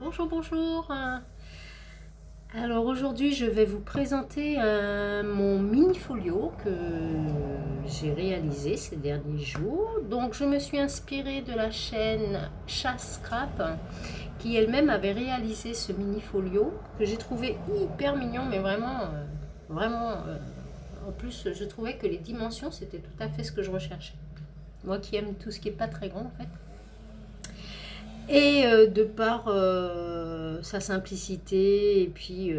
Bonjour, bonjour. Alors aujourd'hui, je vais vous présenter mon mini folio que j'ai réalisé ces derniers jours. Donc, je me suis inspirée de la chaîne Chasse Scrap qui elle-même avait réalisé ce mini folio que j'ai trouvé hyper mignon, mais vraiment. En plus, je trouvais que les dimensions c'était tout à fait ce que je recherchais. Moi qui aime tout ce qui est pas très grand en fait. Et de par sa simplicité, et puis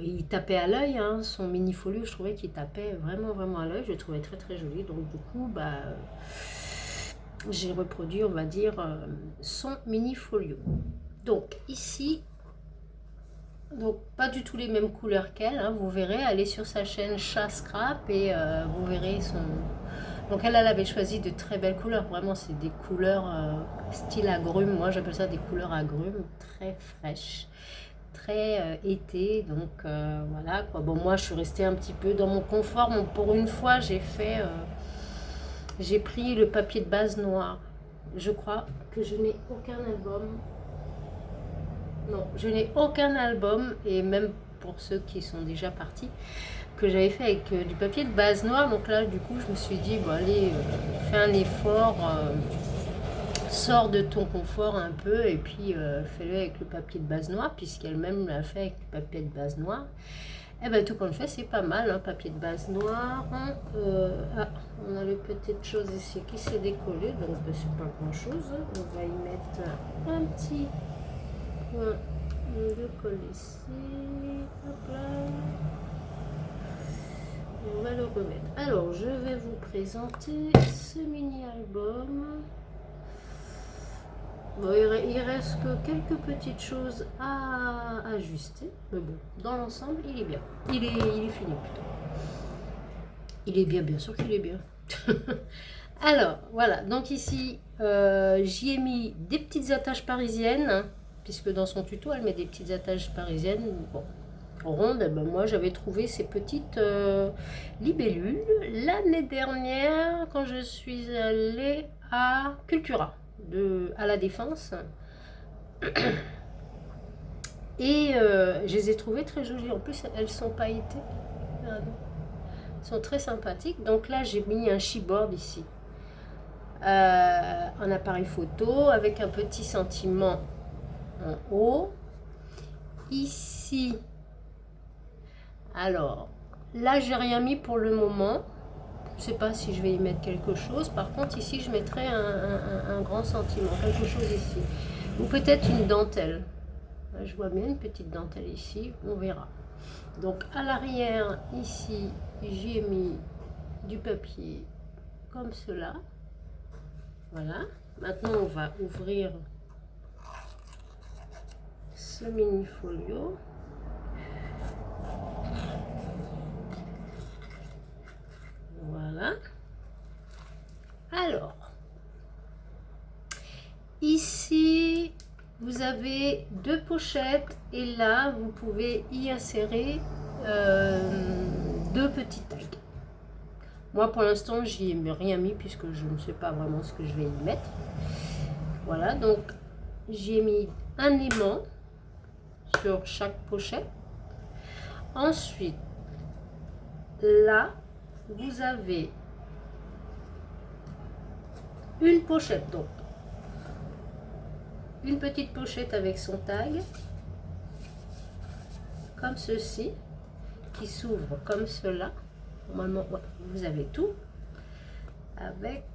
il tapait à l'œil, hein, son mini folio, je trouvais qu'il tapait vraiment à l'œil, je le trouvais très joli. Donc du coup, j'ai reproduit, on va dire, son mini folio. Donc ici, donc pas du tout les mêmes couleurs qu'elle, hein, vous verrez, elle est sur sa chaîne Chat Scrap et vous verrez son... Donc elle avait choisi de très belles couleurs, vraiment c'est des couleurs style agrumes, moi j'appelle ça des couleurs agrumes, très fraîches, très été, donc voilà quoi. Bon, moi je suis restée un petit peu dans mon confort, bon, pour une fois j'ai pris le papier de base noir. Je crois que je n'ai aucun album. Non, je n'ai aucun album, et même pour ceux qui sont déjà partis, que j'avais fait avec du papier de base noire. Donc là, du coup, je me suis dit, bon, allez, fais un effort, sors de ton confort un peu, et puis fais-le avec le papier de base noire, puisqu'elle-même l'a fait avec le papier de base noire. Et bien, tout compte fait, c'est pas mal, hein, papier de base noir. On a les petites choses ici qui s'est décollé, donc c'est pas grand-chose. On va y mettre un petit point de colle ici. Hop là. On va le remettre. Alors, je vais vous présenter ce mini-album. Bon, il reste que quelques petites choses à ajuster. Mais bon, dans l'ensemble, il est bien. Il est fini plutôt. Il est bien sûr qu'il est bien. Alors, voilà. Donc ici, j'y ai mis des petites attaches parisiennes, hein, puisque dans son tuto, elle met des petites attaches parisiennes. Bon, ronde, ben moi j'avais trouvé ces petites libellules l'année dernière quand je suis allée à Cultura, à la Défense. Et je les ai trouvées très jolies. En plus, elles sont pailletées. Elles sont très sympathiques. Donc là, j'ai mis un chipboard ici. Un appareil photo avec un petit sentiment en haut. Ici, alors, là, j'ai rien mis pour le moment. Je ne sais pas si je vais y mettre quelque chose. Par contre, ici, je mettrai un grand sentiment, quelque chose ici. Ou peut-être une dentelle. Je vois bien une petite dentelle ici, on verra. Donc, à l'arrière, ici, j'ai mis du papier comme cela. Voilà. Maintenant, on va ouvrir ce mini folio. Voilà. Alors, ici, vous avez deux pochettes et là, vous pouvez y insérer deux petits tags. Moi, pour l'instant, j'y ai rien mis puisque je ne sais pas vraiment ce que je vais y mettre. Voilà, donc j'ai mis un aimant sur chaque pochette. Ensuite, là, vous avez une pochette, donc une petite pochette avec son tag, comme ceci, qui s'ouvre comme cela. Normalement, ouais, vous avez tout, avec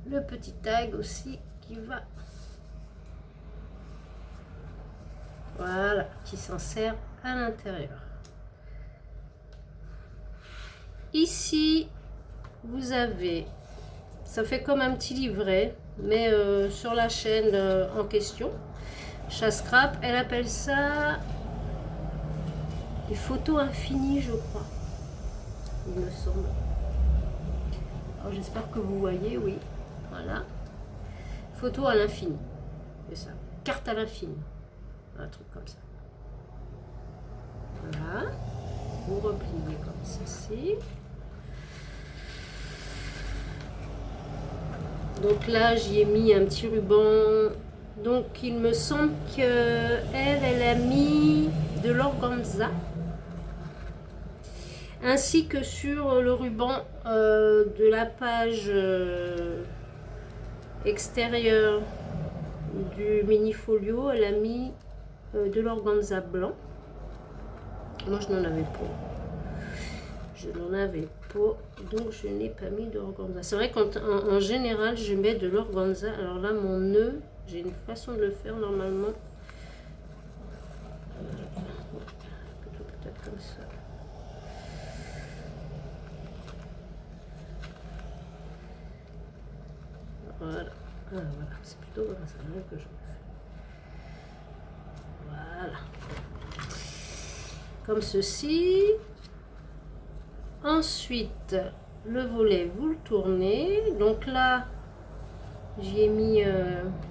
le petit tag aussi qui va, voilà, qui s'insère à l'intérieur. Ici, vous avez, ça fait comme un petit livret, mais sur la chaîne en question, Chasse Scrap, elle appelle ça des photos infinies, je crois, il me semble. Alors j'espère que vous voyez, oui, voilà, photo à l'infini, c'est ça, carte à l'infini, un truc comme ça. Voilà, vous repliez comme ceci. Donc là, j'y ai mis un petit ruban Donc il me semble que elle a mis de l'organza. Ainsi que sur le ruban de la page extérieure du mini folio, elle a mis de l'organza blanc. Moi je n'en avais pas. Je n'en avais pas, donc je n'ai pas mis d'organza. C'est vrai qu'en général je mets de l'organza. Alors là mon nœud, j'ai une façon de le faire normalement. Peut-être comme ça. Voilà, voilà. C'est plutôt comme ça que je le fais. Voilà. Comme ceci. Ensuite, le volet, vous le tournez. Donc là, j'y ai mis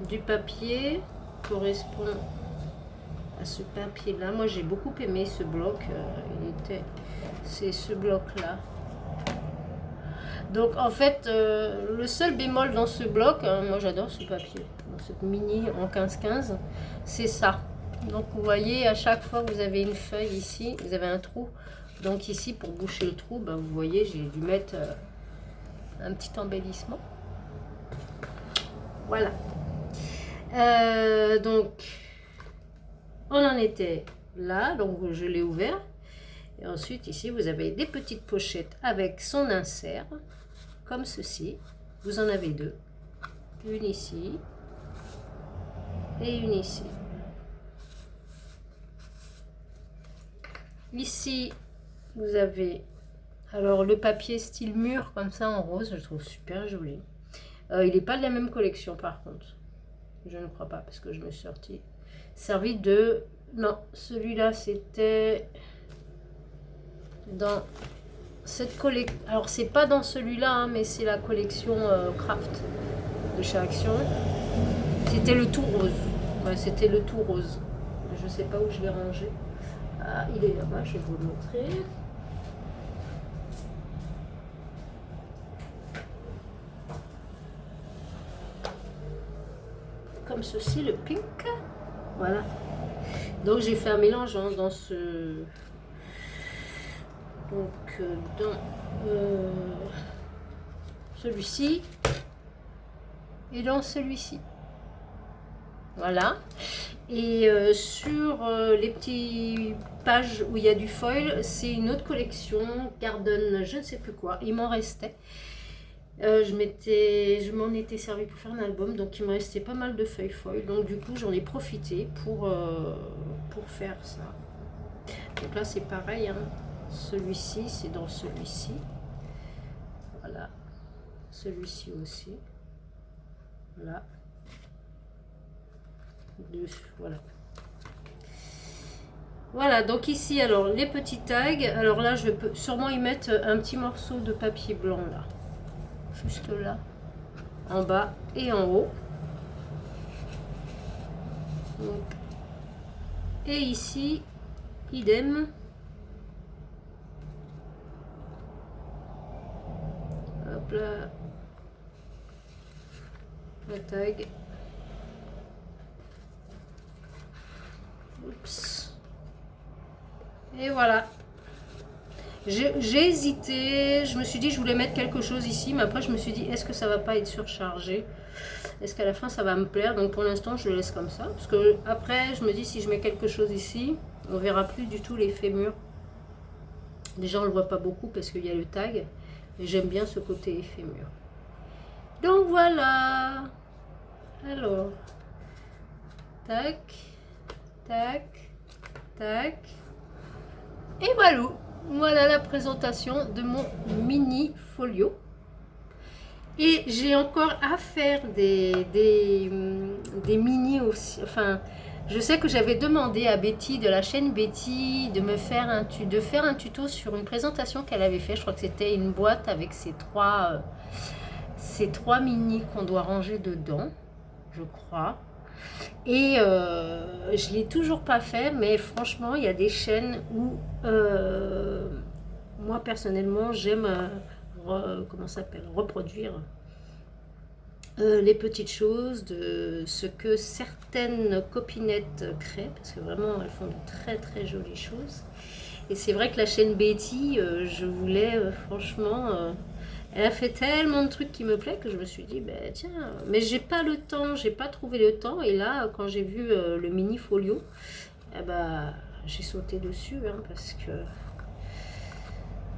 du papier correspond à ce papier là. Moi j'ai beaucoup aimé ce bloc. C'est ce bloc là. Donc en fait, le seul bémol dans ce bloc, moi j'adore ce papier, dans cette mini en 15-15, c'est ça. Donc vous voyez, à chaque fois que vous avez une feuille ici, vous avez un trou. Donc ici, pour boucher le trou, ben, vous voyez, j'ai dû mettre un petit embellissement. Voilà. Donc, on en était là, donc je l'ai ouvert. Et ensuite, ici, vous avez des petites pochettes avec son insert, comme ceci. Vous en avez deux. Une ici et une ici. Ici, vous avez alors le papier style mûr, comme ça, en rose. Je le trouve super joli. Il n'est pas de la même collection, par contre. Je ne crois pas, parce que je me suis servi de... Non, celui-là, c'était... dans cette collection. Alors c'est pas dans celui-là, hein, mais c'est la collection Craft de chez Action. C'était le tout rose. Ouais, c'était le tout rose. Je sais pas où je l'ai rangé. Ah, il est là-bas, je vais vous le montrer. Comme ceci, le pink. Voilà. Donc j'ai fait un mélange hein, dans ce... Donc dans celui-ci et dans celui-ci. Voilà. Et sur les petites pages où il y a du foil, c'est une autre collection, Garden, je ne sais plus quoi. Il m'en restait. Je m'en étais servi pour faire un album, donc il me restait pas mal de feuilles foil. Donc du coup, j'en ai profité pour faire ça. Donc là, c'est pareil. Hein. Celui-ci, c'est dans celui-ci. Voilà. Celui-ci aussi. Voilà. Voilà. Voilà, donc ici, alors, les petits tags. Alors là, je peux sûrement y mettre un petit morceau de papier blanc, là. Juste là. En bas et en haut. Donc, et ici, idem. Hop là. La tag. Oups. Et voilà. J'ai hésité, je me suis dit je voulais mettre quelque chose ici, mais après je me suis dit est-ce que ça va pas être surchargé? Est-ce qu'à la fin ça va me plaire? Donc pour l'instant je le laisse comme ça, parce que après je me dis si je mets quelque chose ici, on verra plus du tout l'effet mûr. Déjà on le voit pas beaucoup parce qu'il y a le tag, mais j'aime bien ce côté effet mûr. Donc voilà. Alors, tac, tac, tac, et voilà. Voilà la présentation de mon mini folio. Et j'ai encore à faire des mini aussi. Enfin, je sais que j'avais demandé à Betty de la chaîne Betty de me faire un tuto sur une présentation qu'elle avait fait. Je crois que c'était une boîte avec ces trois mini qu'on doit ranger dedans, je crois. Et je ne l'ai toujours pas fait, mais franchement, il y a des chaînes où moi personnellement j'aime reproduire les petites choses, de ce que certaines copinettes créent, parce que vraiment elles font de très très jolies choses. Et c'est vrai que la chaîne Betty, je voulais franchement, elle a fait tellement de trucs qui me plaisent que je me suis dit, ben tiens, mais j'ai pas le temps, j'ai pas trouvé le temps. Et là, quand j'ai vu le mini folio, eh ben, j'ai sauté dessus, hein, parce que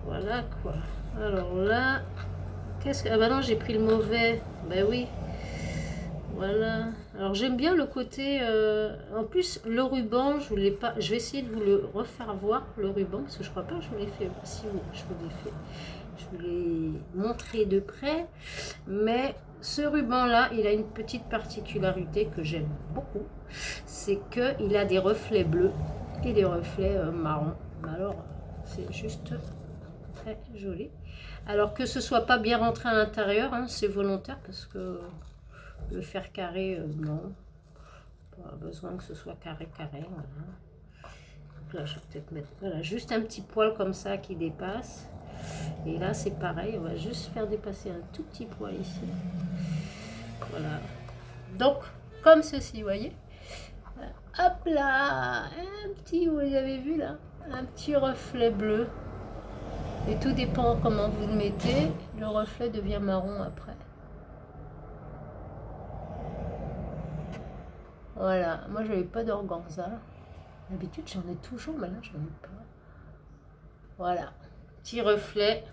voilà quoi. Alors là, qu'est-ce que... Ah bah non, j'ai pris le mauvais. Ben oui. Voilà. Alors j'aime bien le côté... En plus, le ruban, je voulais pas... Je vais essayer de vous le refaire voir, le ruban, parce que je crois pas que je vous l'ai fait. Si, oui, je vous l'ai fait. Je vous l'ai montré de près. Mais ce ruban-là, il a une petite particularité que j'aime beaucoup. C'est qu'il a des reflets bleus et des reflets marrons. Alors, c'est juste très joli. Alors que ce soit pas bien rentré à l'intérieur, hein, c'est volontaire parce que le fer carré, non. Pas besoin que ce soit carré. Voilà. Donc là, je vais peut-être mettre voilà, juste un petit poil comme ça qui dépasse. Et là, c'est pareil. On va juste faire dépasser un tout petit poil ici. Voilà. Donc, comme ceci, vous voyez. Hop là, un petit, vous avez vu là, un petit reflet bleu. Et tout dépend comment vous le mettez, le reflet devient marron après. Voilà, moi je n'avais pas d'organza. D'habitude j'en ai toujours, mais là j'en ai pas. Voilà, petit reflet.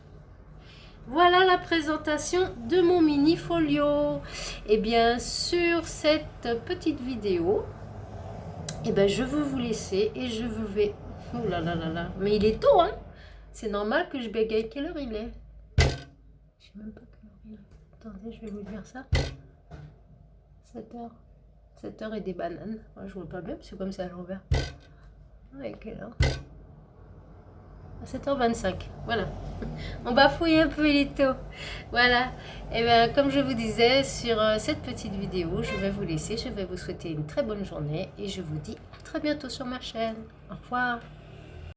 Voilà la présentation de mon mini folio. Et bien sur cette petite vidéo, et ben je veux vous laisser et je vous vais... Ouh là là là là, mais il est tôt, hein. C'est normal que je bégaye. Quelle heure il est? Je sais même pas quelle heure il est. Attendez, je vais vous dire ça. 7h. 7h et des bananes. Ouais, je vois pas bien, parce que comme ça à l'envers. Ouais, quelle heure? 7h25. Voilà. On bafouille un peu, il est tôt. Voilà. Et bien, comme je vous disais, sur cette petite vidéo, je vais vous laisser. Je vais vous souhaiter une très bonne journée. Et je vous dis à très bientôt sur ma chaîne. Au revoir.